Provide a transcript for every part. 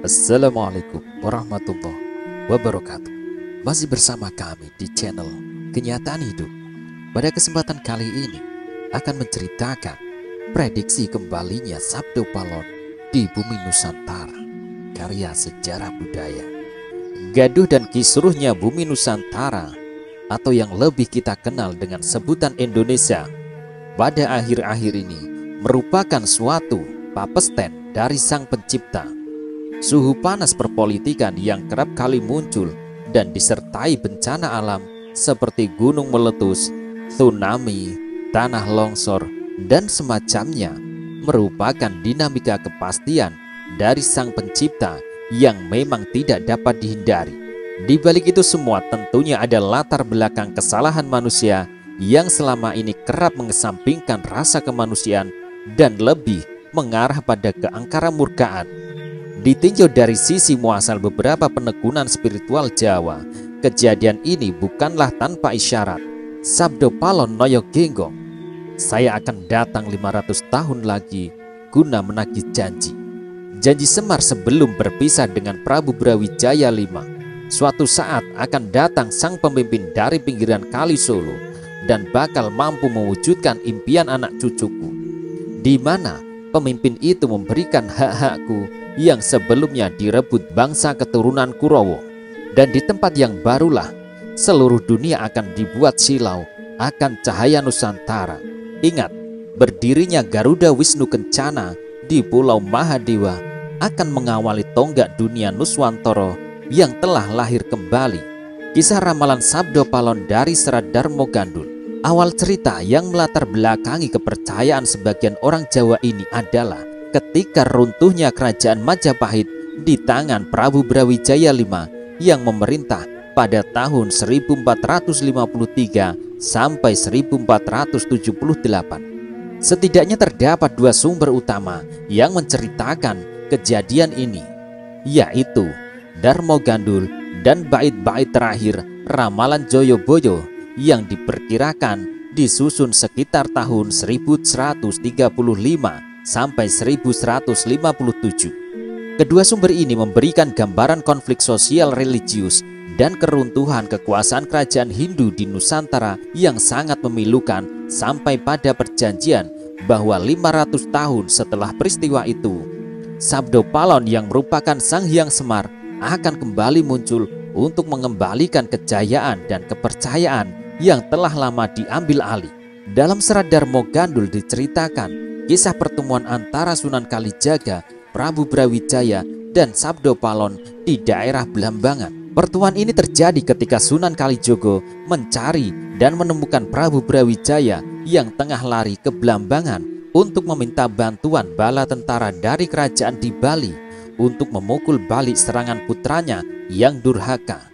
Assalamualaikum warahmatullahi wabarakatuh. Masih bersama kami di channel Kenyataan Hidup. Pada kesempatan kali ini akan menceritakan prediksi kembalinya Sabdo Palon di bumi Nusantara, karya sejarah budaya. Gaduh dan kisruhnya bumi Nusantara, atau yang lebih kita kenal dengan sebutan Indonesia, pada akhir-akhir ini merupakan suatu papesten dari Sang Pencipta. Suhu panas perpolitikan yang kerap kali muncul dan disertai bencana alam seperti gunung meletus, tsunami, tanah longsor, dan semacamnya merupakan dinamika kepastian dari Sang Pencipta yang memang tidak dapat dihindari. Di balik itu semua tentunya ada latar belakang kesalahan manusia yang selama ini kerap mengesampingkan rasa kemanusiaan dan lebih mengarah pada keangkara-murkaan. Ditinjau dari sisi muasal beberapa penekunan spiritual Jawa, kejadian ini bukanlah tanpa isyarat. Sabdo Palon Noyo Genggong, saya akan datang 500 tahun lagi guna menagih janji. Janji Semar sebelum berpisah dengan Prabu Brawijaya V. Suatu saat akan datang sang pemimpin dari pinggiran Kali Solo dan bakal mampu mewujudkan impian anak cucuku, di mana pemimpin itu memberikan hak-hakku yang sebelumnya direbut bangsa keturunan Kurawa. Dan di tempat yang barulah seluruh dunia akan dibuat silau akan cahaya Nusantara. Ingat, berdirinya Garuda Wisnu Kencana di Pulau Mahadewa akan mengawali tonggak dunia Nuswantara yang telah lahir kembali. Kisah ramalan Sabdo Palon dari Serat Darmo Gandul. Awal cerita yang melatar belakangi kepercayaan sebagian orang Jawa ini adalah ketika runtuhnya kerajaan Majapahit di tangan Prabu Brawijaya V yang memerintah pada tahun 1453 sampai 1478. Setidaknya terdapat dua sumber utama yang menceritakan kejadian ini, yaitu Darmo Gandul dan bait-bait terakhir ramalan Joyoboyo yang diperkirakan disusun sekitar tahun 1135 sampai 1157. Kedua sumber ini memberikan gambaran konflik sosial religius dan keruntuhan kekuasaan kerajaan Hindu di Nusantara yang sangat memilukan, sampai pada perjanjian bahwa 500 tahun setelah peristiwa itu, Sabdo Palon yang merupakan Sang Hyang Semar akan kembali muncul untuk mengembalikan kejayaan dan kepercayaan yang telah lama diambil alih. Dalam Serat Darmo Gandul diceritakan kisah pertemuan antara Sunan Kalijaga, Prabu Brawijaya, dan Sabdo Palon di daerah Blambangan. Pertemuan ini terjadi ketika Sunan Kalijogo mencari dan menemukan Prabu Brawijaya yang tengah lari ke Blambangan untuk meminta bantuan bala tentara dari kerajaan di Bali untuk memukul balik serangan putranya yang durhaka,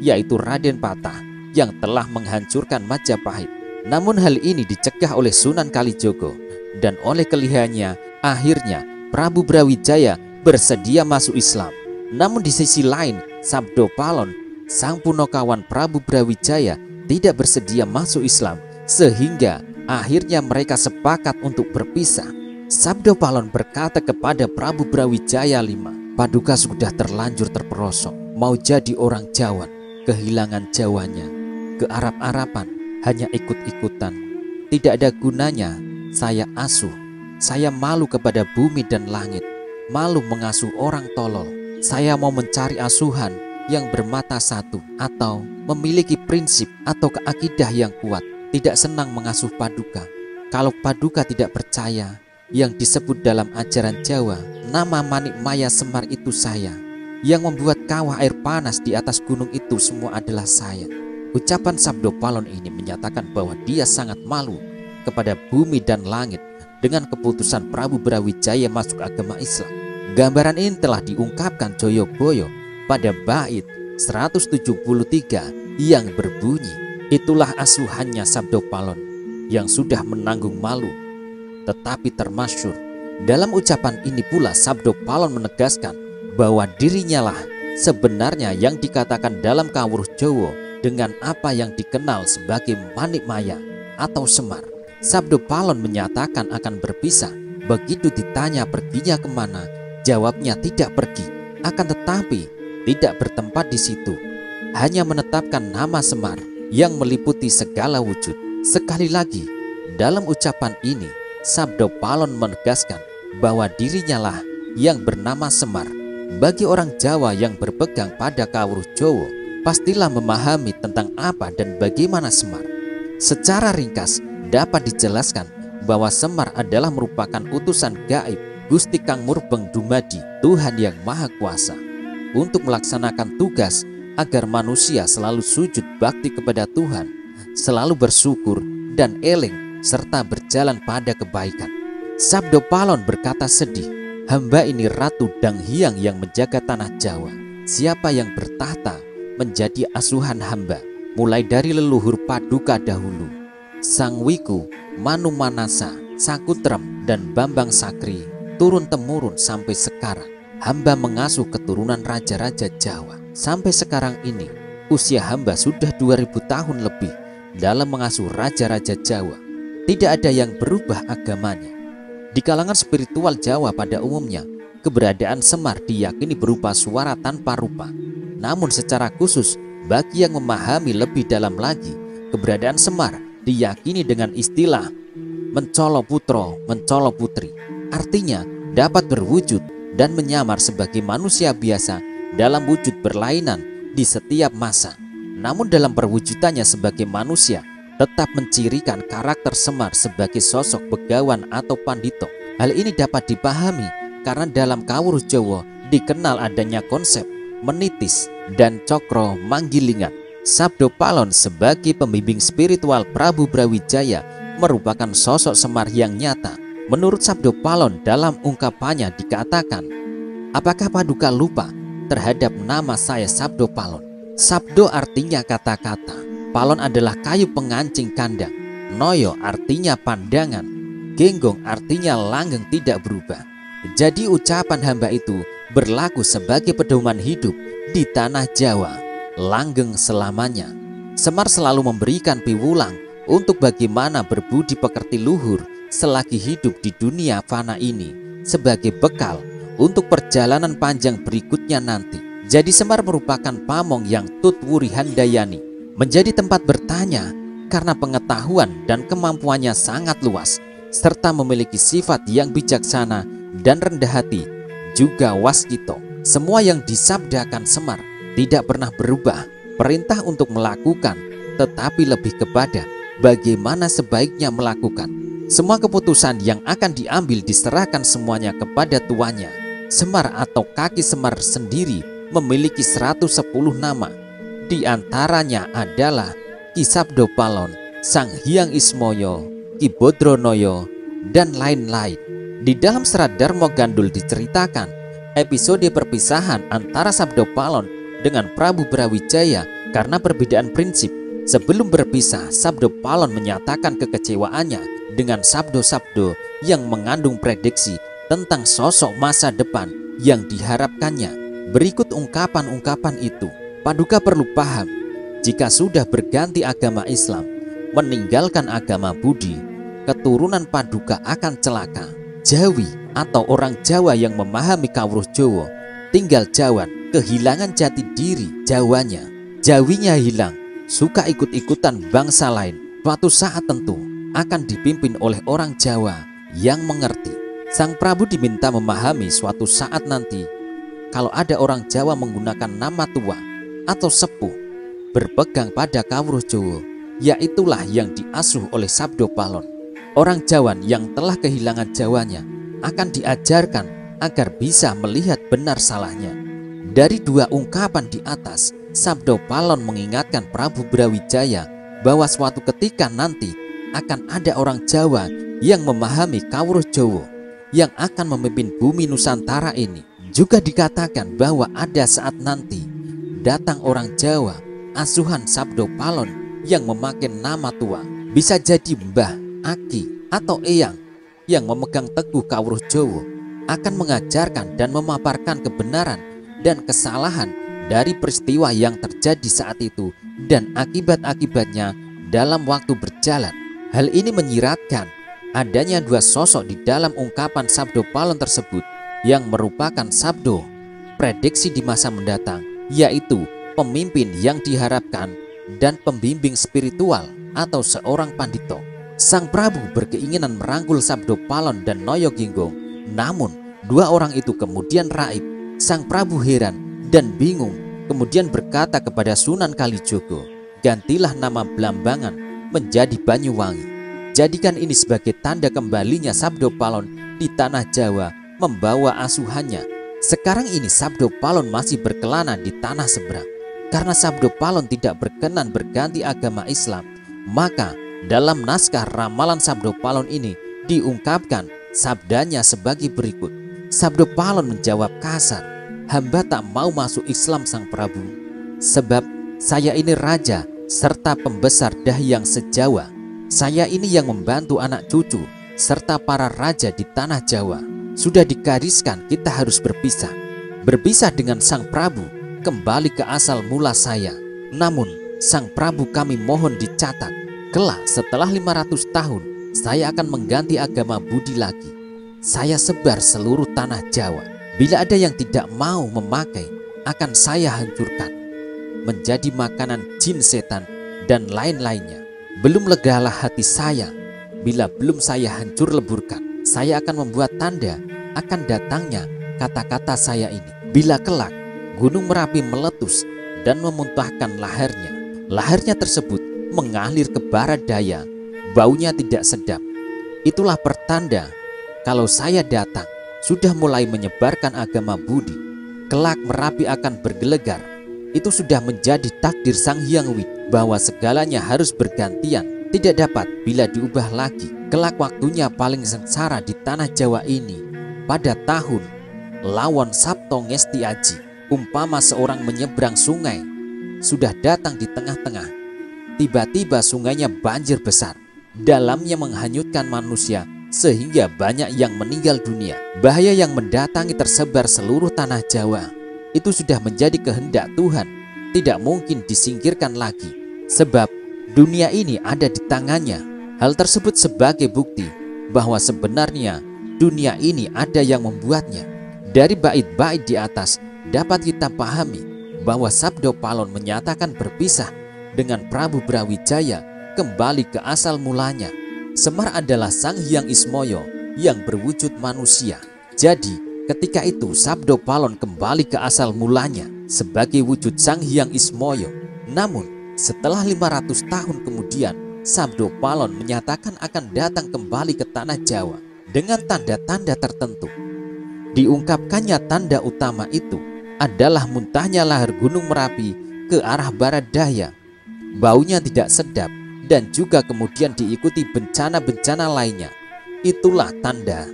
yaitu Raden Patah, yang telah menghancurkan Majapahit. Namun hal ini dicegah oleh Sunan Kalijogo, dan oleh kelihayannya akhirnya Prabu Brawijaya bersedia masuk Islam. Namun di sisi lain, Sabdo Palon, sang punokawan Prabu Brawijaya, tidak bersedia masuk Islam, sehingga akhirnya mereka sepakat untuk berpisah. Sabdo Palon berkata kepada Prabu Brawijaya V, "Paduka sudah terlanjur terperosok, mau jadi orang Jawa, kehilangan Jawanya, kearab-arapan, hanya ikut-ikutan. Tidak ada gunanya saya asuh. Saya malu kepada bumi dan langit, malu mengasuh orang tolol. Saya mau mencari asuhan yang bermata satu, atau memiliki prinsip atau keakidah yang kuat. Tidak senang mengasuh paduka. Kalau paduka tidak percaya yang disebut dalam ajaran Jawa, nama Manik Maya Semar itu saya. Yang membuat kawah air panas di atas gunung itu semua adalah saya." Ucapan Sabdo Palon ini menyatakan bahwa dia sangat malu kepada bumi dan langit dengan keputusan Prabu Brawijaya masuk agama Islam. Gambaran ini telah diungkapkan Joyoboyo pada bait 173 yang berbunyi, "Itulah asuhannya Sabdo Palon yang sudah menanggung malu tetapi termasyhur." Dalam ucapan ini pula Sabdo Palon menegaskan bahwa dirinya lah sebenarnya yang dikatakan dalam kawruh Jawa dengan apa yang dikenal sebagai Manik Maya atau Semar. Sabdo Palon menyatakan akan berpisah. Begitu ditanya perginya kemana, jawabnya tidak pergi, Akan tetapi tidak bertempat di situ, hanya menetapkan nama Semar yang meliputi segala wujud. Sekali lagi, dalam ucapan ini, Sabdo Palon menegaskan bahwa dirinya lah yang bernama Semar. Bagi orang Jawa yang berpegang pada kawruh Jowo, pastilah memahami tentang apa dan bagaimana Semar. Secara ringkas, dapat dijelaskan bahwa Semar adalah merupakan utusan gaib Gusti Kang Murbeng Dumadi, Tuhan yang Maha Kuasa, untuk melaksanakan tugas agar manusia selalu sujud bakti kepada Tuhan, selalu bersyukur dan eling, serta berjalan pada kebaikan. Sabdo Palon berkata sedih, "Hamba ini Ratu Dang Hyang yang menjaga tanah Jawa. Siapa yang bertahta menjadi asuhan hamba, mulai dari leluhur Paduka dahulu, Sang Wiku, Manu Manasa, Sakutrem, dan Bambang Sakri, turun-temurun sampai sekarang. Hamba mengasuh keturunan raja-raja Jawa. Sampai sekarang ini, usia hamba sudah 2000 tahun lebih dalam mengasuh raja-raja Jawa. Tidak ada yang berubah agamanya." Di kalangan spiritual Jawa pada umumnya, keberadaan Semar diyakini berupa suara tanpa rupa. Namun secara khusus, bagi yang memahami lebih dalam lagi, keberadaan Semar diyakini dengan istilah mencolo putro, mencolo putri. Artinya dapat berwujud dan menyamar sebagai manusia biasa dalam wujud berlainan di setiap masa. Namun dalam perwujudannya sebagai manusia, tetap mencirikan karakter Semar sebagai sosok begawan atau pandito. Hal ini dapat dipahami karena dalam kawruh Jawa dikenal adanya konsep menitis dan cokro manggilingan. Sabdo Palon sebagai pembimbing spiritual Prabu Brawijaya merupakan sosok Semar yang nyata. Menurut Sabdo Palon dalam ungkapannya dikatakan, "Apakah Paduka lupa terhadap nama saya Sabdo Palon?" Sabdo artinya kata-kata, Palon adalah kayu pengancing kandang, Noyo artinya pandangan, Genggong artinya langgeng tidak berubah. Jadi ucapan hamba itu berlaku sebagai pedoman hidup di tanah Jawa, langgeng selamanya. Semar selalu memberikan piwulang untuk bagaimana berbudi pekerti luhur selagi hidup di dunia fana ini sebagai bekal untuk perjalanan panjang berikutnya nanti. Jadi Semar merupakan pamong yang tutwuri handayani, menjadi tempat bertanya karena pengetahuan dan kemampuannya sangat luas, serta memiliki sifat yang bijaksana dan rendah hati, juga waskito. Semua yang disabdakan Semar tidak pernah berubah. Perintah untuk melakukan, tetapi lebih kepada bagaimana sebaiknya melakukan. Semua keputusan yang akan diambil diserahkan semuanya kepada tuannya. Semar atau kaki Semar sendiri memiliki 110 nama. Di antaranya adalah Ki Sabdo Palon, Sang Hyang Ismoyo, Ki Bodronoyo, dan lain-lain. Di dalam Serat Darmo Gandul diceritakan episode perpisahan antara Sabdo Palon dengan Prabu Brawijaya karena perbedaan prinsip. Sebelum berpisah, Sabdo Palon menyatakan kekecewaannya dengan sabdo-sabdo yang mengandung prediksi tentang sosok masa depan yang diharapkannya. Berikut ungkapan-ungkapan itu. Paduka perlu paham, jika sudah berganti agama Islam, meninggalkan agama Budi, keturunan Paduka akan celaka. Jawi atau orang Jawa yang memahami kawruh Jowo, tinggal Jawan, kehilangan jati diri Jawanya. Jawinya hilang, suka ikut-ikutan bangsa lain. Suatu saat tentu akan dipimpin oleh orang Jawa yang mengerti. Sang Prabu diminta memahami suatu saat nanti, kalau ada orang Jawa menggunakan nama tua atau sepuh berpegang pada kawruh Jowo, yaitulah yang diasuh oleh Sabdo Palon. Orang Jawan yang telah kehilangan Jawanya akan diajarkan agar bisa melihat benar salahnya. Dari dua ungkapan di atas, Sabdo Palon mengingatkan Prabu Brawijaya bahwa suatu ketika nanti akan ada orang Jawa yang memahami kawruh Jowo yang akan memimpin bumi Nusantara ini. Juga dikatakan bahwa ada saat nanti datang orang Jawa asuhan Sabdo Palon yang memakai nama tua, bisa jadi mbah, aki, atau eyang yang memegang teguh kawruh Jowo, akan mengajarkan dan memaparkan kebenaran dan kesalahan dari peristiwa yang terjadi saat itu dan akibat-akibatnya dalam waktu berjalan. Hal ini menyiratkan adanya dua sosok di dalam ungkapan Sabdo Palon tersebut yang merupakan sabdo prediksi di masa mendatang, yaitu pemimpin yang diharapkan dan pembimbing spiritual atau seorang pandito. Sang Prabu berkeinginan merangkul Sabdo Palon dan Noyo Ginggong, namun dua orang itu kemudian raib. Sang Prabu heran dan bingung, kemudian berkata kepada Sunan Kalijogo, "Gantilah nama Blambangan menjadi Banyuwangi. Jadikan ini sebagai tanda kembalinya Sabdo Palon di tanah Jawa membawa asuhannya." Sekarang ini Sabdo Palon masih berkelana di tanah seberang. Karena Sabdo Palon tidak berkenan berganti agama Islam, maka dalam naskah ramalan Sabdo Palon ini diungkapkan sabdanya sebagai berikut. Sabdo Palon menjawab kasar, "Hamba tak mau masuk Islam Sang Prabu, sebab saya ini raja serta pembesar Dahyang se-Jawa. Saya ini yang membantu anak cucu serta para raja di tanah Jawa. Sudah digariskan kita harus berpisah. Berpisah dengan Sang Prabu, kembali ke asal mula saya. Namun Sang Prabu kami mohon dicatat, kelak setelah 500 tahun saya akan mengganti agama Budi lagi. Saya sebar seluruh tanah Jawa. Bila ada yang tidak mau memakai, akan saya hancurkan menjadi makanan jin setan dan lain-lainnya. Belum legalah hati saya bila belum saya hancur leburkan. Saya akan membuat tanda akan datangnya kata-kata saya ini. Bila kelak Gunung Merapi meletus dan memuntahkan laharnya, laharnya tersebut mengalir ke barat daya, baunya tidak sedap. Itulah pertanda kalau saya datang sudah mulai menyebarkan agama Budi. Kelak Merapi akan bergelegar. Itu sudah menjadi takdir Sang Hyang Widi bahwa segalanya harus bergantian, tidak dapat bila diubah lagi. Kelak waktunya paling sengsara di tanah Jawa ini pada tahun Lawon Sabto Ngesti Aji. Umpama seorang menyeberang sungai, sudah datang di tengah-tengah, tiba-tiba sungainya banjir besar, dalamnya menghanyutkan manusia sehingga banyak yang meninggal dunia. Bahaya yang mendatangi tersebar seluruh tanah Jawa. Itu sudah menjadi kehendak Tuhan, tidak mungkin disingkirkan lagi, sebab dunia ini ada di tangannya. Hal tersebut sebagai bukti bahwa sebenarnya dunia ini ada yang membuatnya. Dari bait-bait di atas dapat kita pahami bahwa Sabdo Palon menyatakan berpisah dengan Prabu Brawijaya kembali ke asal mulanya. Semar adalah Sang Hyang Ismoyo yang berwujud manusia. Jadi ketika itu Sabdo Palon kembali ke asal mulanya sebagai wujud Sang Hyang Ismoyo. Namun setelah 500 tahun kemudian, Sabdo Palon menyatakan akan datang kembali ke tanah Jawa dengan tanda-tanda tertentu. Diungkapkannya tanda utama itu adalah muntahnya lahar Gunung Merapi ke arah barat daya. Baunya tidak sedap dan juga kemudian diikuti bencana-bencana lainnya. Itulah tanda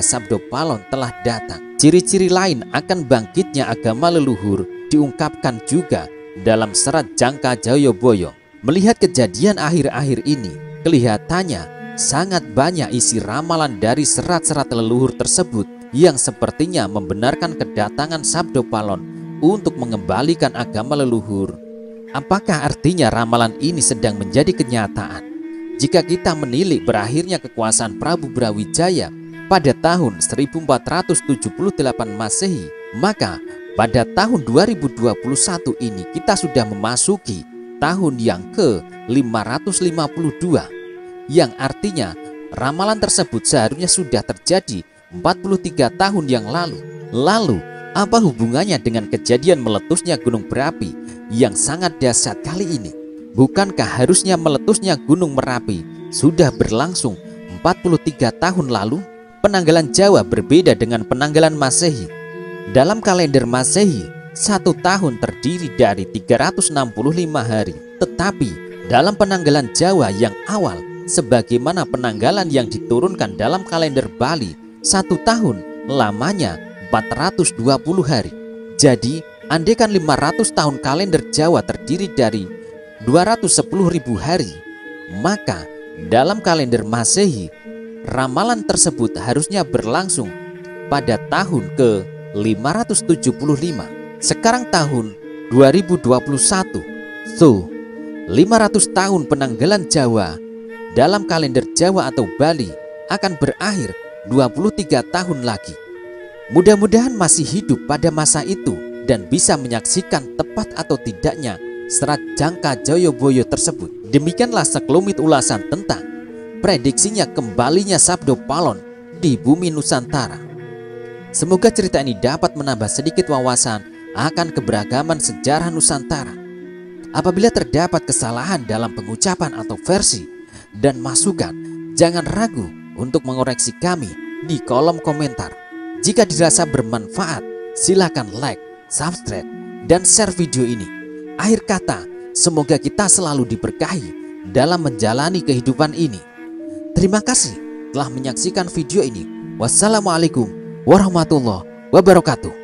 Sabdo Palon telah datang. Ciri-ciri lain akan bangkitnya agama leluhur diungkapkan juga dalam serat Jangka Jayaboyo. Melihat kejadian akhir-akhir ini, kelihatannya sangat banyak isi ramalan dari serat-serat leluhur tersebut yang sepertinya membenarkan kedatangan Sabdo Palon untuk mengembalikan agama leluhur. Apakah artinya ramalan ini sedang menjadi kenyataan? Jika kita menilik berakhirnya kekuasaan Prabu Brawijaya pada tahun 1478 Masehi, maka pada tahun 2021 ini kita sudah memasuki tahun yang ke-552, yang artinya ramalan tersebut seharusnya sudah terjadi 43 tahun yang lalu. Lalu, apa hubungannya dengan kejadian meletusnya gunung berapi yang sangat dahsyat kali ini? Bukankah harusnya meletusnya Gunung Merapi sudah berlangsung 43 tahun lalu? Penanggalan Jawa berbeda dengan penanggalan Masehi. Dalam kalender Masehi, 1 tahun terdiri dari 365 hari. Tetapi dalam penanggalan Jawa yang awal, sebagaimana penanggalan yang diturunkan dalam kalender Bali, 1 tahun lamanya 420 hari. Jadi andaikan 500 tahun kalender Jawa terdiri dari 210.000 hari, maka dalam kalender Masehi ramalan tersebut harusnya berlangsung pada tahun ke-575. Sekarang tahun 2021. So, 500 tahun penanggalan Jawa dalam kalender Jawa atau Bali akan berakhir 23 tahun lagi. Mudah-mudahan masih hidup pada masa itu dan bisa menyaksikan tepat atau tidaknya Serat Jangka Joyoboyo tersebut. Demikianlah sekelumit ulasan tentang prediksinya kembalinya Sabdo Palon di bumi Nusantara. Semoga cerita ini dapat menambah sedikit wawasan akan keberagaman sejarah Nusantara. Apabila terdapat kesalahan dalam pengucapan atau versi dan masukan, jangan ragu untuk mengoreksi kami di kolom komentar. Jika dirasa bermanfaat, silakan like, subscribe, dan share video ini. Akhir kata, semoga kita selalu diberkahi dalam menjalani kehidupan ini. Terima kasih telah menyaksikan video ini. Wassalamualaikum warahmatullahi wabarakatuh.